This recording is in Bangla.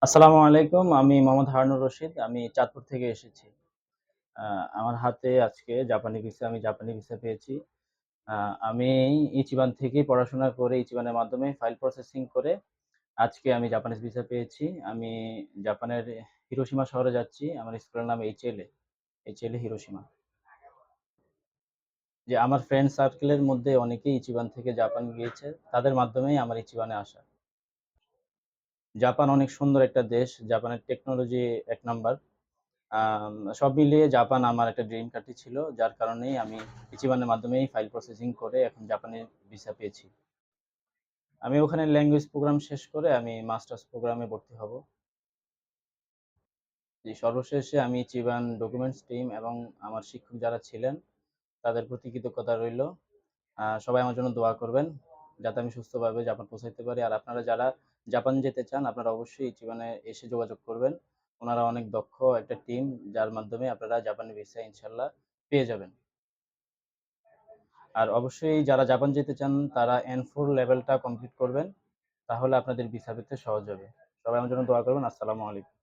আসসালামু আলাইকুম। আমি মোহাম্মদ হারুনুর রশিদ। আমি চাঁদপুর থেকে এসেছি। আমার হাতে আজকে আমি জাপানি ভিসা পেয়েছি। আ আমি ইচিবান থেকেই পড়াশোনা করে ইচিবানের মাধ্যমে ফাইল প্রসেসিং করে আজকে আমি জাপানিজ ভিসা পেয়েছি। আমি জাপানের হিরোশিমা শহরে যাচ্ছি। আমার স্কুলের নাম এইচএলএ হিরোশিমা। যে আমার ফ্রেন্ড সার্কেলের মধ্যে অনেকেই ইচিবান থেকে জাপান গিয়েছে। তাদের মাধ্যমেই আমার ইচিবানে আসা। জাপান অনেক সুন্দর একটা দেশ। জাপানের টেকনোলজি ১ নাম্বার। সব মিলিয়ে জাপান আমার একটা ড্রিম কান্ট্রি ছিল। যার কারণেই আমি ইচিবানের মাধ্যমেই ফাইল প্রসেসিং করে এখন জাপানের ভিসা পেয়েছি। আমি ওখানে ল্যাঙ্গুয়েজ প্রোগ্রাম শেষ করে আমি মাস্টার্স প্রোগ্রামে ভর্তি হব। সর্বশেষে আমি চিবান ডকুমেন্টস টিম এবং আমার শিক্ষক যারা ছিলেন তাদের প্রতি কৃতজ্ঞতা রইল। সবাই আমার জন্য দোয়া করবেন যাতে আমি সুস্থভাবে জাপান পৌঁছাইতে পারি। আর আপনারা যারা জাপান যেতে চান আপনারা অবশ্যই ইচিবানে এসে যোগাযোগ করবেন। ওনারা অনেক দক্ষ একটা টিম যার মাধ্যমে আপনারা জাপানি ভিসা ইনশাআল্লাহ পেয়ে যাবেন। আর অবশ্যই যারা জাপান যেতে চান তারা N4 লেভেলটা কমপ্লিট করবেন। তাহলে আপনাদের ভিসা পেতে সহজ হবে। সবাই আমার জন্য দোয়া করবেন। আসসালামু আলাইকুম।